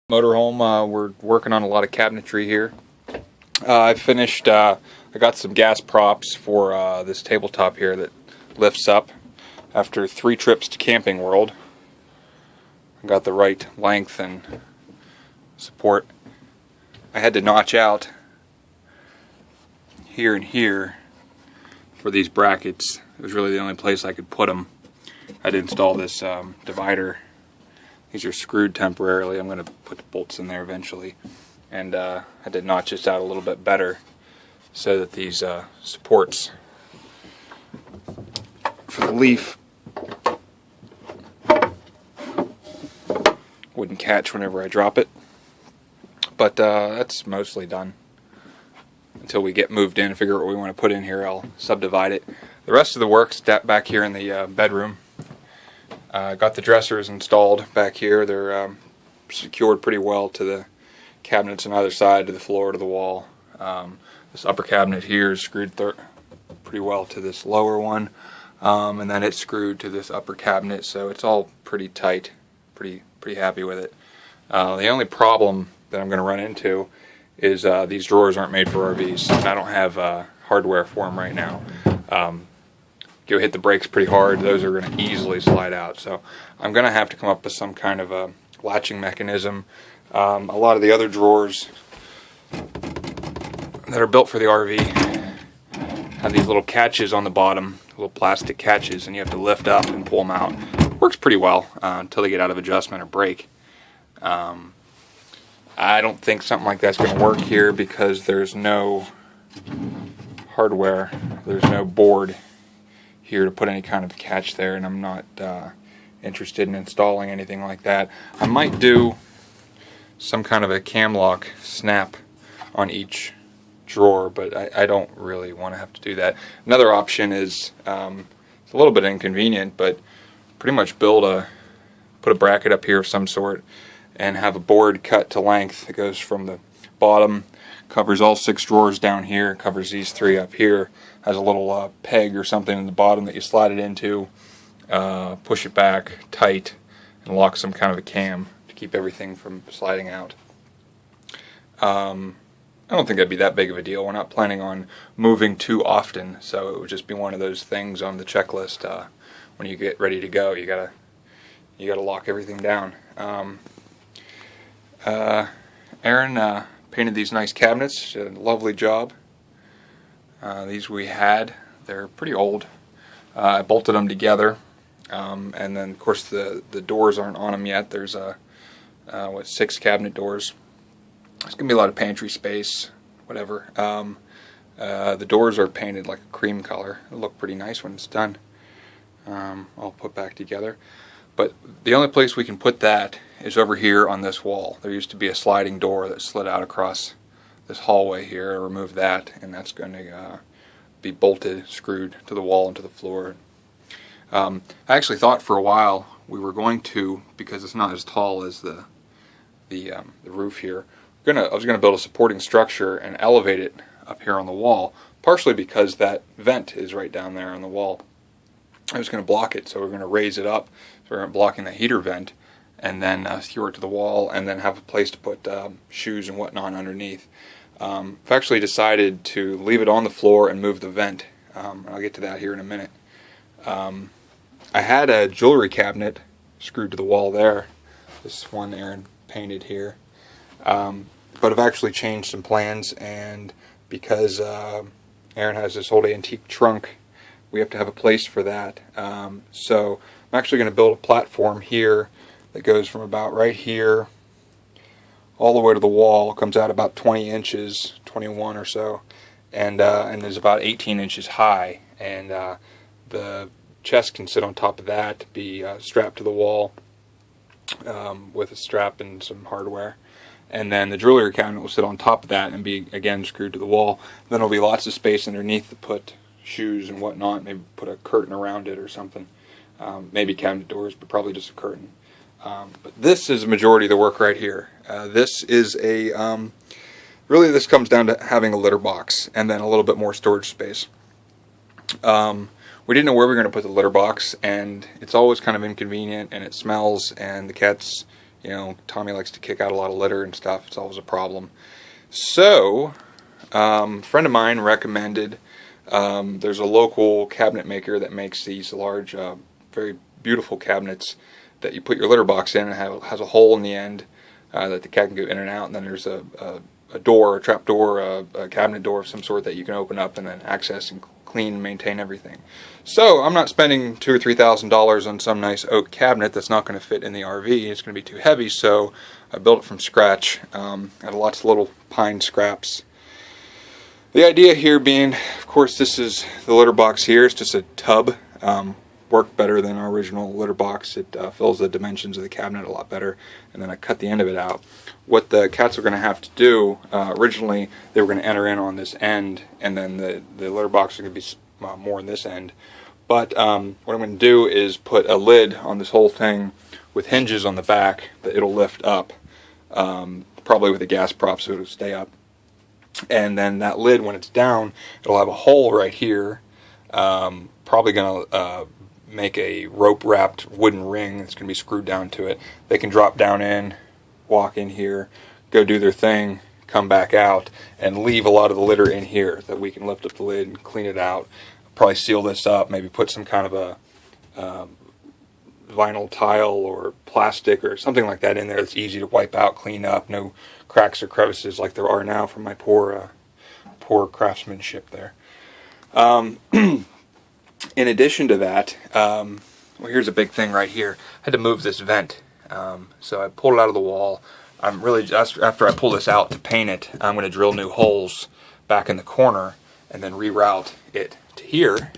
Motorhome. We're working on a lot of cabinetry here. I finished, I got some gas props for this tabletop here that lifts up after 3 trips to Camping World. I got the right length and support. I had to notch out here and here for these brackets. It was really the only place I could put them. I had to install this divider. These are screwed temporarily. I'm going to put the bolts in there eventually. And I had to notch this out a little bit better so that these supports for the leaf wouldn't catch whenever I drop it. But that's mostly done. Until we get moved in and figure out what we want to put in here, I'll subdivide it. The rest of the work's back here in the bedroom. Got the dressers installed back here. They're secured pretty well to the cabinets on either side, to the floor, to the wall. This upper cabinet here is screwed pretty well to this lower one, and then it's screwed to this upper cabinet, so it's all pretty tight. Pretty happy with it. The only problem that I'm going to run into is these drawers aren't made for RVs. I don't have hardware for them right now. Go hit the brakes pretty hard, those are going to easily slide out. So I'm going to have to come up with some kind of a latching mechanism. A lot of the other drawers that are built for the RV have these little catches on the bottom, little plastic catches, and you have to lift up and pull them out. Works pretty well until they get out of adjustment or break. I don't think something like that's going to work here because there's no hardware, there's no board here to put any kind of catch there, and I'm not interested in installing anything like that. I might do some kind of a cam lock snap on each drawer, but I don't really want to have to do that. Another option is, it's a little bit inconvenient, but pretty much put a bracket up here of some sort and have a board cut to length that goes from the bottom, covers all 6 drawers down here, covers these 3 up here, has a little peg or something in the bottom that you slide it into, push it back tight, and lock some kind of a cam to keep everything from sliding out. I don't think that'd be that big of a deal. We're not planning on moving too often, so it would just be one of those things on the checklist. When you get ready to go, you gotta lock everything down. Aaron painted these nice cabinets. She did a lovely job. These they're pretty old. I bolted them together, and then of course the doors aren't on them yet. There's 6 cabinet doors. There's gonna be a lot of pantry space, whatever. The doors are painted like a cream color. It'll look pretty nice when it's done. I'll put back together. But the only place we can put that is over here on this wall. There used to be a sliding door that slid out across this hallway here. I removed that, and that's going to be bolted, screwed to the wall and to the floor. I actually thought for a while we were going to, because it's not as tall as the roof here, I was going to build a supporting structure and elevate it up here on the wall, partially because that vent is right down there on the wall. I was going to block it, so we're going to raise it up, so we're blocking the heater vent, and then skewer it to the wall, and then have a place to put shoes and whatnot underneath. I've actually decided to leave it on the floor and move the vent. I'll get to that here in a minute. I had a jewelry cabinet screwed to the wall there. This one Aaron painted here. But I've actually changed some plans, and because Aaron has this old antique trunk, we have to have a place for that. So I'm actually going to build a platform here that goes from about right here all the way to the wall. It comes out about 20 inches, 21 or so, and is about 18 inches high. And the chest can sit on top of that, be strapped to the wall with a strap and some hardware. And then the jewelry cabinet will sit on top of that and be, again, screwed to the wall. Then there'll be lots of space underneath to put shoes and whatnot, maybe put a curtain around it or something. Maybe cabinet doors, but probably just a curtain. But this is the majority of the work right here. This is really this comes down to having a litter box and then a little bit more storage space. We didn't know where we were going to put the litter box, and it's always kind of inconvenient, and it smells, and the cats, You know, Tommy likes to kick out a lot of litter and stuff. It's always a problem. So, a friend of mine recommended, there's a local cabinet maker that makes these large, very beautiful cabinets that you put your litter box in, and has a hole in the end that the cat can go in and out, and then there's a door, a trap door, a cabinet door of some sort that you can open up and then access and clean and maintain everything. So I'm not spending $2,000 or $3,000 on some nice oak cabinet that's not going to fit in the RV. It's going to be too heavy, so I built it from scratch. Got lots of little pine scraps. The idea here being, of course, this is the litter box here. It's just a tub. Worked better than our original litter box. It fills the dimensions of the cabinet a lot better, and then I cut the end of it out. What the cats are going to have to do, originally they were going to enter in on this end, and then the litter box is going to be more on this end. But what I'm going to do is put a lid on this whole thing with hinges on the back that it'll lift up, probably with a gas prop so it'll stay up. And then that lid, when it's down, it'll have a hole right here, probably going to make a rope wrapped wooden ring that's going to be screwed down to it. They can drop down in, walk in here, go do their thing, come back out, and leave a lot of the litter in here that we can lift up the lid and clean it out. Probably seal this up, maybe put some kind of a vinyl tile or plastic or something like that in there that's easy to wipe out, clean up, no cracks or crevices like there are now from my poor craftsmanship there. In addition to that, well, here's a big thing right here. I had to move this vent, so I pulled it out of the wall. I'm really just after I pull this out to paint it, I'm going to drill new holes back in the corner and then reroute it to here.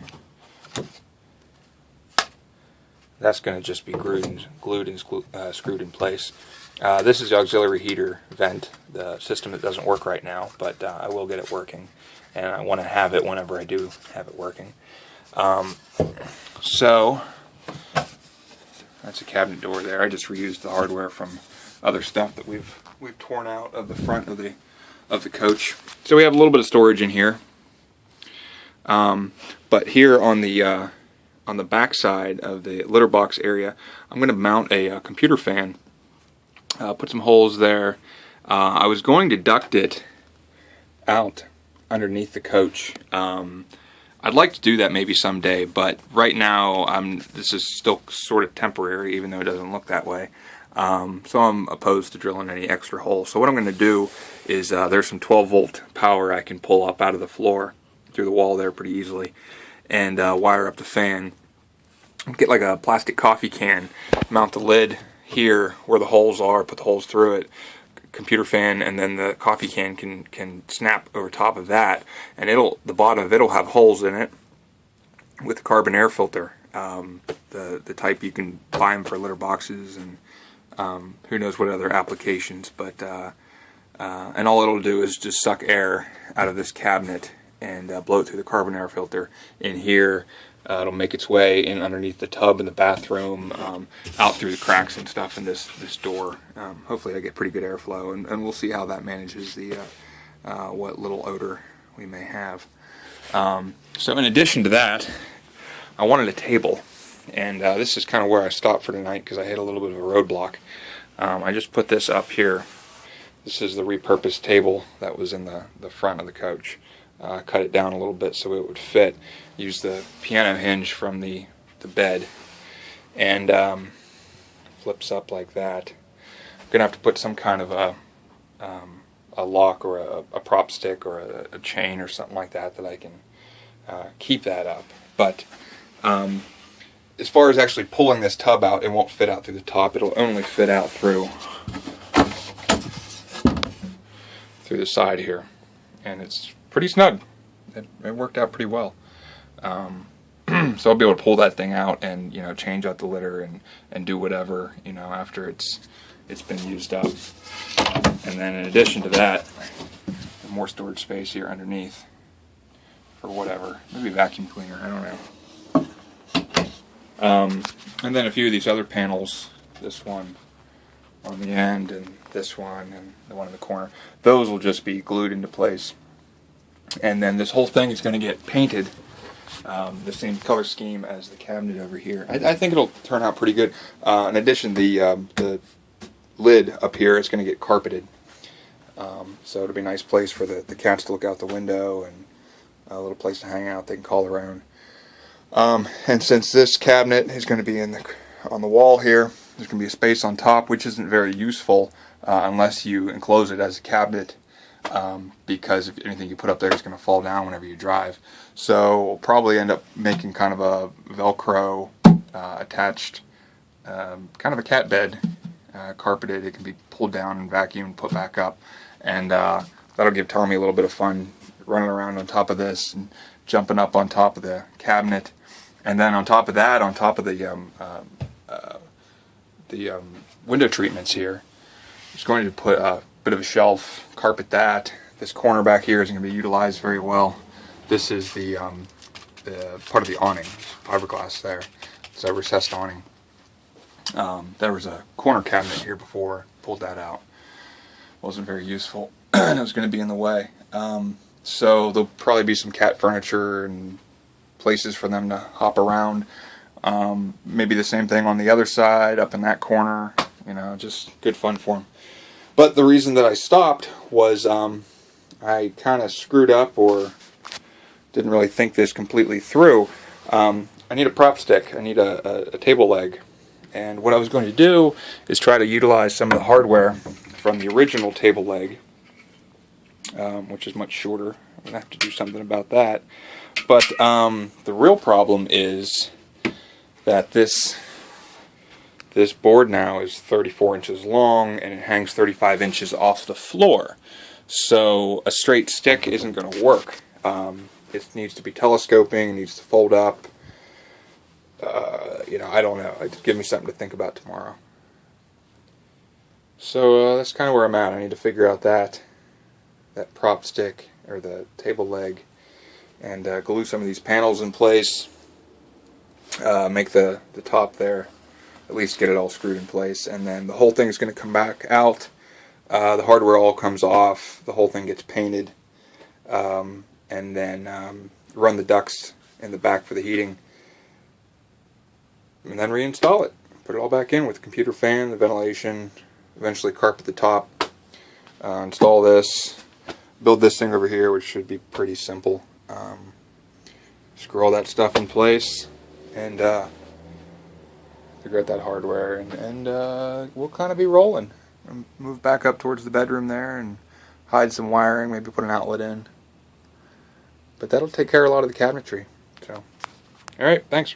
That's going to just be glued and screwed in place. This is the auxiliary heater vent, the system that doesn't work right now, but I will get it working, and I want to have it whenever I do have it working. So that's a cabinet door there. I just reused the hardware from other stuff that we've torn out of the front of the coach. So we have a little bit of storage in here, but here on the back side of the litter box area, I'm going to mount a computer fan. Put some holes there. I was going to duct it out underneath the coach. I'd like to do that maybe someday, but right now this is still sort of temporary, even though it doesn't look that way. So I'm opposed to drilling any extra holes. So what I'm going to do is there's some 12-volt power I can pull up out of the floor through the wall there pretty easily, and wire up the fan. Get like a plastic coffee can, mount the lid here where the holes are, put the holes through it, computer fan, and then the coffee can can snap over top of that, and the bottom of it'll have holes in it with a carbon air filter, the type you can buy them for litter boxes and who knows what other applications, but and all it'll do is just suck air out of this cabinet and blow it through the carbon air filter in here. It'll make its way in underneath the tub in the bathroom, out through the cracks and stuff in this door. Hopefully I get pretty good airflow, and we'll see how that manages the what little odor we may have. So in addition to that, I wanted a table, and this is kind of where I stopped for tonight because I hit a little bit of a roadblock. I just put this up here. This is the repurposed table that was in the front of the coach. Cut it down a little bit so it would fit. Use the piano hinge from the bed, and flips up like that. I'm gonna have to put some kind of a lock or a prop stick or a chain or something like that I can keep that up. But as far as actually pulling this tub out, it won't fit out through the top. It'll only fit out through the side here, and it's pretty snug. It worked out pretty well. So I'll be able to pull that thing out and change out the litter and do whatever after it's been used up. And then in addition to that, more storage space here underneath for whatever, maybe vacuum cleaner, I don't know. And then a few of these other panels, this one on the end and this one and the one in the corner, those will just be glued into place. And then this whole thing is going to get painted the same color scheme as the cabinet over here. I think it'll turn out pretty good. In addition, the lid up here is going to get carpeted. So it'll be a nice place for the cats to look out the window, and a little place to hang out. They can call their own. And since this cabinet is going to be on the wall here, there's going to be a space on top, which isn't very useful unless you enclose it as a cabinet, because if anything you put up there is going to fall down whenever you drive. So we'll probably end up making kind of a Velcro attached kind of a cat bed, carpeted. It can be pulled down and vacuumed, put back up, and that'll give Tommy a little bit of fun running around on top of this and jumping up on top of the cabinet. And then on top of that, on top of the window treatments here, I'm just going to put a bit of a shelf, carpet that. This corner back here is going to be utilized very well. This is the part of the awning, fiberglass there. It's a recessed awning. There was a corner cabinet here before, pulled that out. Wasn't very useful, and it was going to be in the way. So there'll probably be some cat furniture and places for them to hop around. Maybe the same thing on the other side, up in that corner. You know, just good fun for them. But the reason that I stopped was I kind of screwed up, or didn't really think this completely through. I need a prop stick. I need a table leg. And what I was going to do is try to utilize some of the hardware from the original table leg, which is much shorter. I'm going to have to do something about that. But the real problem is that this board now is 34 inches long, and it hangs 35 inches off the floor. So a straight stick isn't going to work. It needs to be telescoping, it needs to fold up. You know, I don't know. It'd give me something to think about tomorrow. So that's kind of where I'm at. I need to figure out that prop stick, or the table leg, and glue some of these panels in place. Make the top there, at least get it all screwed in place, and then the whole thing is going to come back out. The hardware all comes off, the whole thing gets painted, and then run the ducts in the back for the heating, and then reinstall it. Put it all back in with the computer fan, the ventilation, eventually carpet the top, install this, build this thing over here, which should be pretty simple. Screw all that stuff in place, and figure out that hardware, and we'll kind of be rolling. Move back up towards the bedroom there and hide some wiring, maybe put an outlet in. But that'll take care of a lot of the cabinetry. So, alright, thanks.